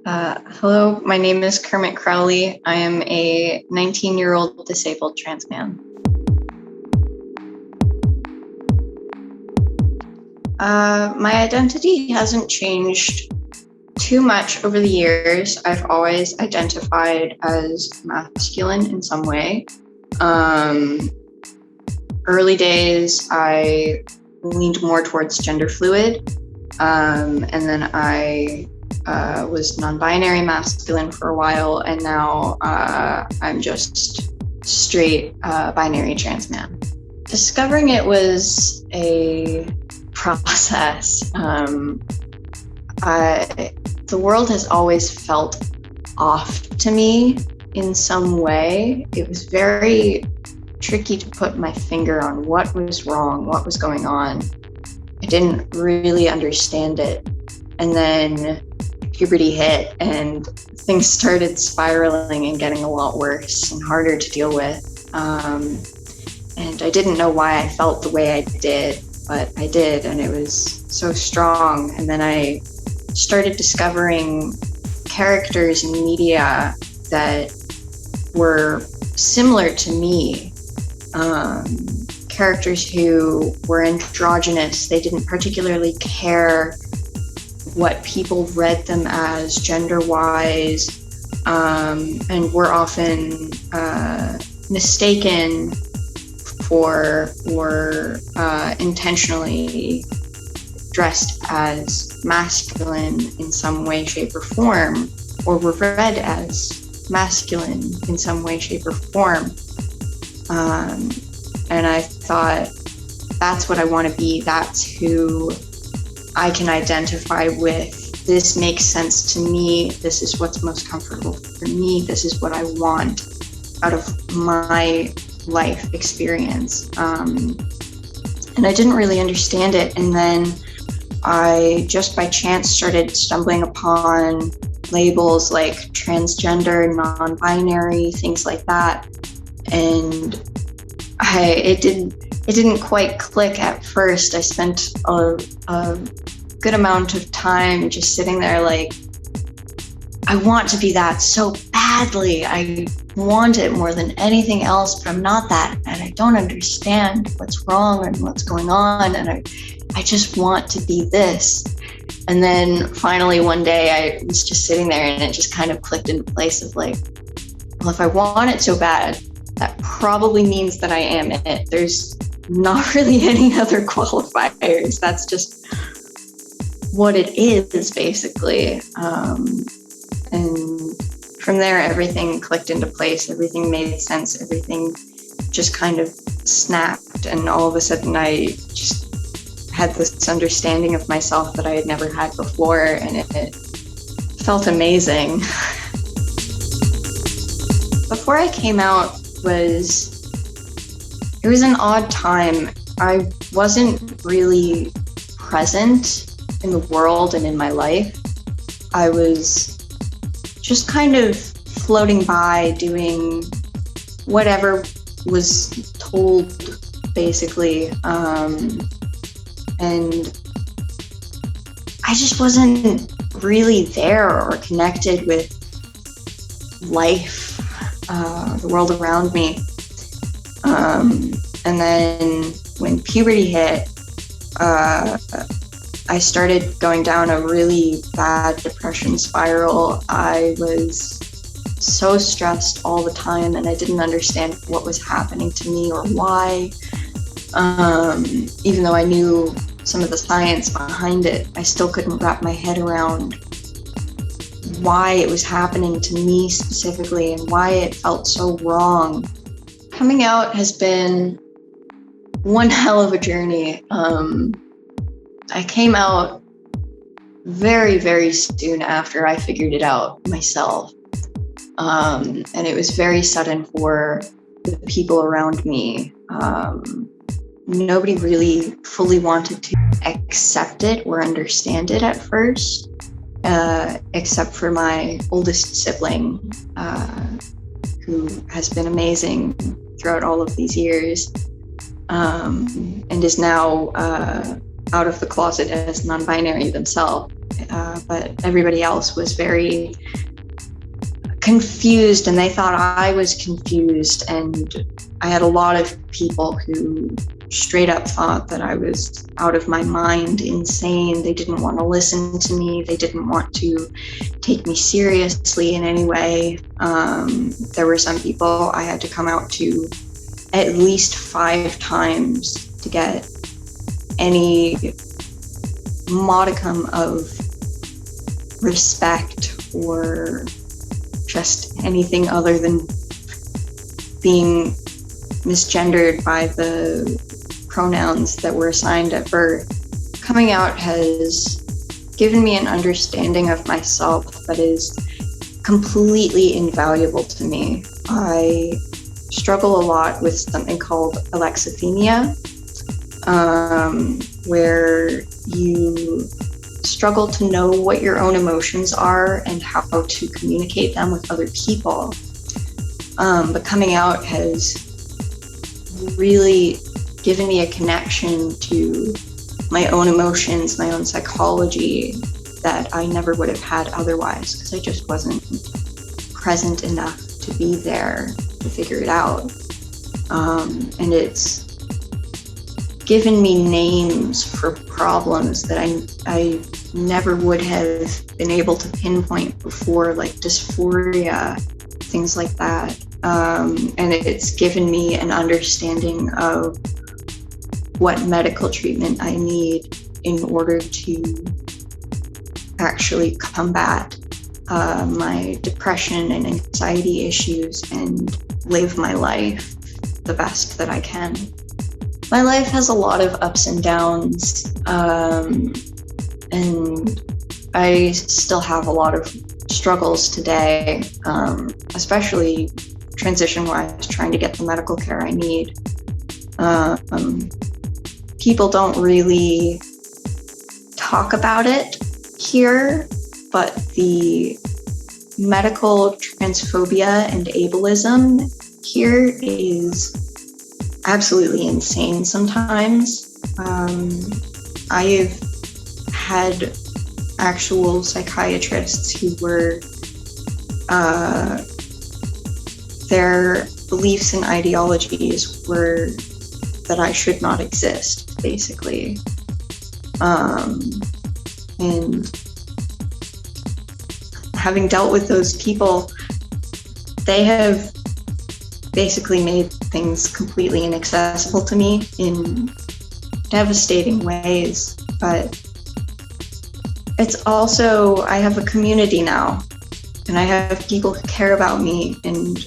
Hello, my name is Kermit Crowley. I am a 19-year-old disabled trans man. My identity hasn't changed too much over the years. I've always identified as masculine in some way. Early days, I leaned more towards gender fluid, and then I was non-binary masculine for a while, and now I'm just straight binary trans man. Discovering it was a process. The world has always felt off to me in some way. It was very tricky to put my finger on what was wrong, what was going on. I didn't really understand it. And then puberty hit and things started spiraling and getting a lot worse and harder to deal with. And I didn't know why I felt the way I did, but I did, and it was so strong. And then I started discovering characters in media that were similar to me. Characters who were androgynous. They didn't particularly care what people read them as gender-wise, and were often mistaken for or intentionally dressed as masculine in some way, shape, or form, or were read as masculine in some way, shape, or form. And I thought, that's what I want to be. That's who I can identify with. This makes sense to me. This is what's most comfortable for me. This is what I want out of my life experience. And I didn't really understand it. And then I just by chance started stumbling upon labels like transgender, non-binary, things like that. And it didn't quite click at first. I spent a good amount of time just sitting there like, I want to be that so badly. I want it more than anything else, but I'm not that, and I don't understand what's wrong and what's going on, and I just want to be this. And then finally one day I was just sitting there and it just kind of clicked into place of like, well, if I want it so bad, that probably means that I am it. There's not really any other qualifiers. That's just what it is, basically. And from there, everything clicked into place. Everything made sense. Everything just kind of snapped. And all of a sudden, I just had this understanding of myself that I had never had before. And it felt amazing. Before I came out, it was an odd time. I wasn't really present in the world and in my life. I was just kind of floating by, doing whatever was told, basically. And I just wasn't really there or connected with life, the world around me. And then when puberty hit, I started going down a really bad depression spiral. I was so stressed all the time, and I didn't understand what was happening to me or why. Even though I knew some of the science behind it, I still couldn't wrap my head around why it was happening to me specifically and why it felt so wrong. Coming out has been one hell of a journey. I came out very, very soon after I figured it out myself. And it was very sudden for the people around me. Nobody really fully wanted to accept it or understand it at first, except for my oldest sibling, who has been amazing throughout all of these years, and is now out of the closet as non-binary themselves. but everybody else was very confused, and they thought I was confused. And I had a lot of people who straight up thought that I was out of my mind, insane. They didn't want to listen to me. They didn't want to take me seriously in any way. There were some people I had to come out to at least 5 times to get any modicum of respect or just anything other than being misgendered by the pronouns that were assigned at birth. Coming out has given me an understanding of myself that is completely invaluable to me. I struggle a lot with something called alexithymia, where you struggle to know what your own emotions are and how to communicate them with other people. But coming out has really given me a connection to my own emotions, my own psychology that I never would have had otherwise, because I just wasn't present enough to be there to figure it out. And it's given me names for problems that I never would have been able to pinpoint before, like dysphoria, things like that. And it's given me an understanding of what medical treatment I need in order to actually combat my depression and anxiety issues and live my life the best that I can. My life has a lot of ups and downs, and I still have a lot of struggles today, especially transition-wise, trying to get the medical care I need. People don't really talk about it here, but the medical transphobia and ableism here is absolutely insane sometimes. I've had actual psychiatrists who were, their beliefs and ideologies were that I should not exist, basically. And having dealt with those people, they have basically made things completely inaccessible to me in devastating ways. But it's also, I have a community now, and I have people who care about me and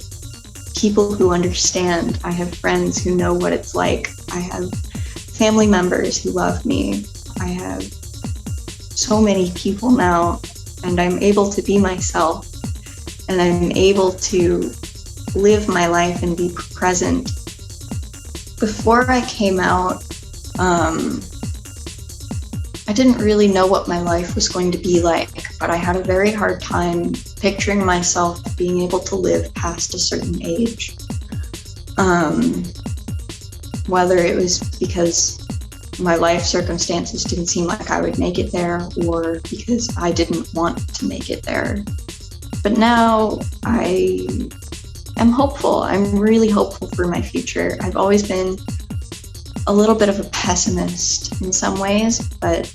people who understand. I have friends who know what it's like. I have family members who love me. I have so many people now, and I'm able to be myself, and I'm able to live my life and be present. Before I came out, I didn't really know what my life was going to be like, but I had a very hard time picturing myself being able to live past a certain age. Whether it was because my life circumstances didn't seem like I would make it there, or because I didn't want to make it there. But now I am hopeful. I'm really hopeful for my future. I've always been a little bit of a pessimist in some ways, but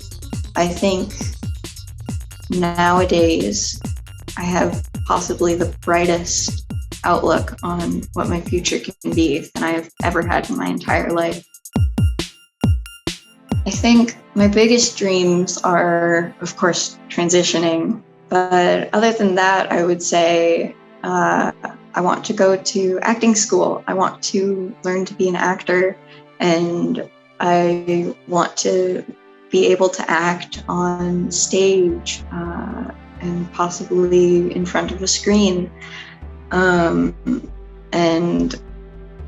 I think nowadays I have possibly the brightest outlook on what my future can be than I have ever had in my entire life. I think my biggest dreams are, of course, transitioning. But other than that, I would say I want to go to acting school. I want to learn to be an actor, and I want to be able to act on stage and possibly in front of a screen. And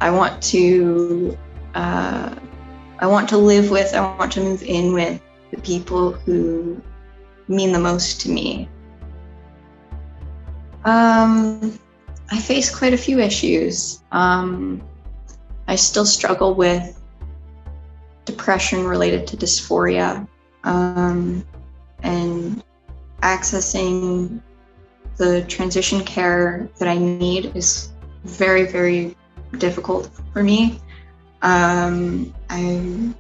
I want to live with, I want to move in with the people who mean the most to me. I face quite a few issues. I still struggle with depression related to dysphoria. And accessing the transition care that I need is very, very difficult for me. I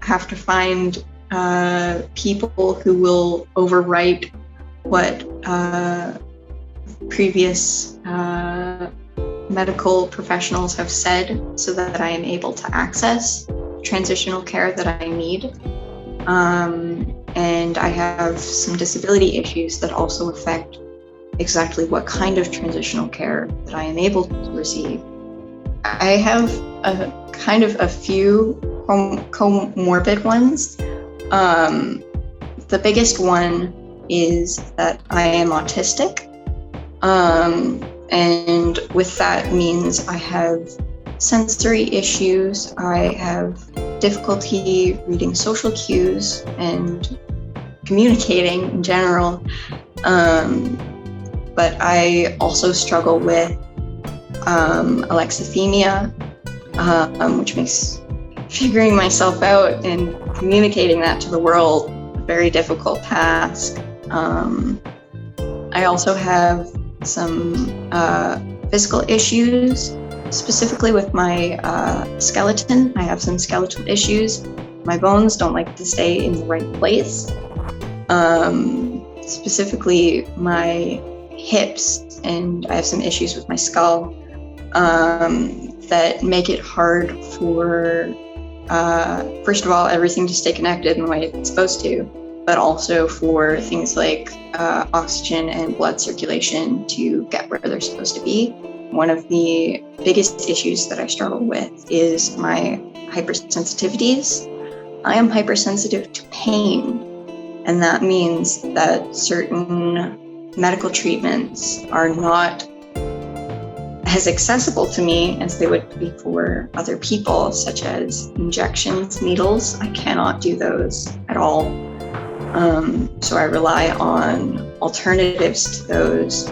have to find people who will overwrite what previous medical professionals have said so that I am able to access transitional care that I need. And I have some disability issues that also affect exactly what kind of transitional care that I am able to receive. I have a few comorbid ones. The biggest one is that I am autistic. And with that means I have sensory issues. I have difficulty reading social cues and communicating in general. But I also struggle with alexithymia, which makes figuring myself out and communicating that to the world a very difficult task. I also have some physical issues, specifically with my skeleton. I have some skeletal issues. My bones don't like to stay in the right place. Specifically my hips, and I have some issues with my skull that make it hard for, first of all, everything to stay connected in the way it's supposed to, but also for things like oxygen and blood circulation to get where they're supposed to be. One of the biggest issues that I struggle with is my hypersensitivities. I am hypersensitive to pain, and that means that certain medical treatments are not as accessible to me as they would be for other people, such as injections, needles. I cannot do those at all. So I rely on alternatives to those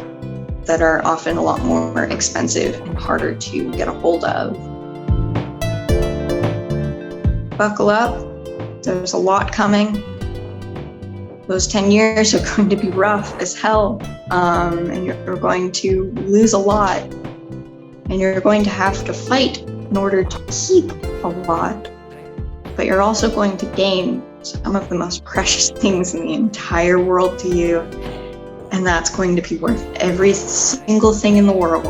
that are often a lot more expensive and harder to get a hold of. Buckle up, there's a lot coming. Those 10 years are going to be rough as hell, and you're going to lose a lot, and you're going to have to fight in order to keep a lot, but you're also going to gain some of the most precious things in the entire world to you, and that's going to be worth every single thing in the world.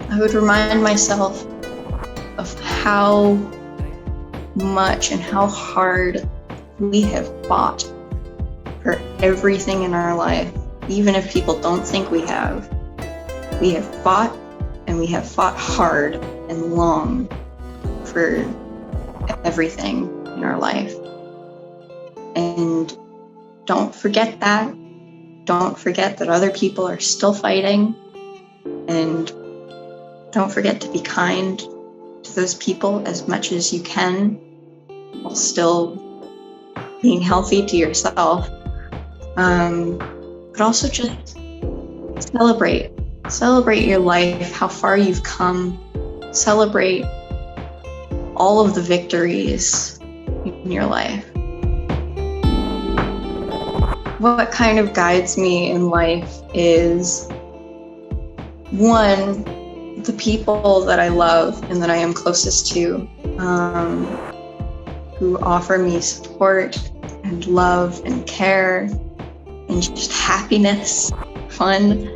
I would remind myself of how much and how hard we have fought for everything in our life, even if people don't think we have. We have fought, and we have fought hard and long for everything in our life. And don't forget that. Don't forget that other people are still fighting, and don't forget to be kind to those people as much as you can, while still being healthy to yourself. But also just celebrate your life, how far you've come. Celebrate all of the victories in your life. What kind of guides me in life is, one, the people that I love and that I am closest to, who offer me support and love and care and just happiness, fun.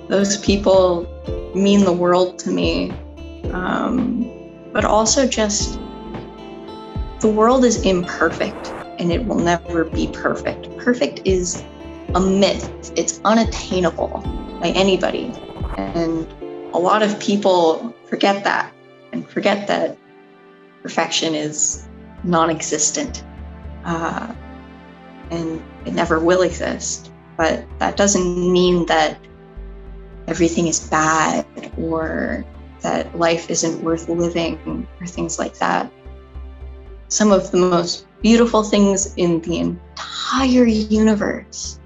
Those people mean the world to me. But also just, the world is imperfect and it will never be perfect. Perfect is a myth. It's unattainable by anybody. And a lot of people forget that, and forget that perfection is non-existent, and it never will exist. But that doesn't mean that everything is bad or that life isn't worth living or things like that. Some of the most beautiful things in the entire universe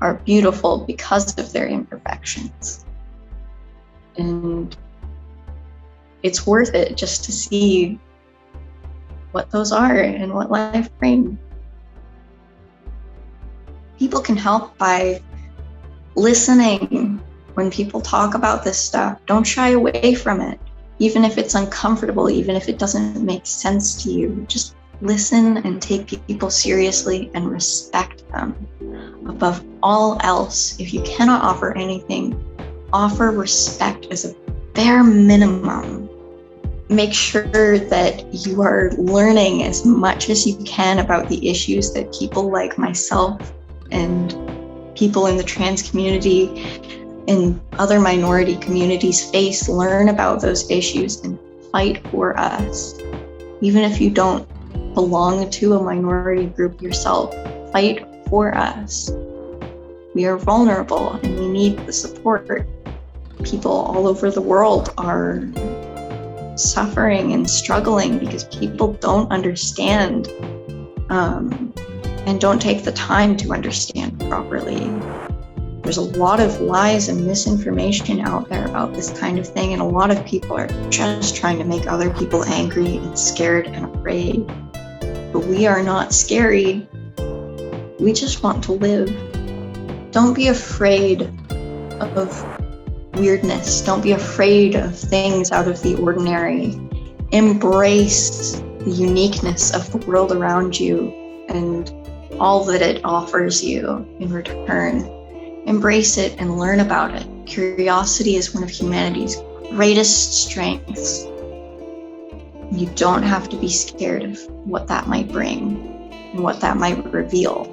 are beautiful because of their imperfections. And it's worth it just to see what those are and what life brings. people can help by listening when people talk about this stuff. Don't shy away from it, even if it's uncomfortable, even if it doesn't make sense to you. Just listen and take people seriously and respect them. Above all else, if you cannot offer anything, offer respect as a bare minimum. Make sure that you are learning as much as you can about the issues that people like myself and people in the trans community and other minority communities face. Learn about those issues and fight for us. Even if you don't belong to a minority group yourself, fight for us. We are vulnerable and we need the support. People all over the world are suffering and struggling because people don't understand and don't take the time to understand properly. There's a lot of lies and misinformation out there about this kind of thing, and a lot of people are just trying to make other people angry and scared and afraid. But we are not scary. We just want to live. Don't be afraid of weirdness. Don't be afraid of things out of the ordinary. Embrace the uniqueness of the world around you and all that it offers you in return. Embrace it and learn about it. Curiosity is one of humanity's greatest strengths. You don't have to be scared of what that might bring and what that might reveal.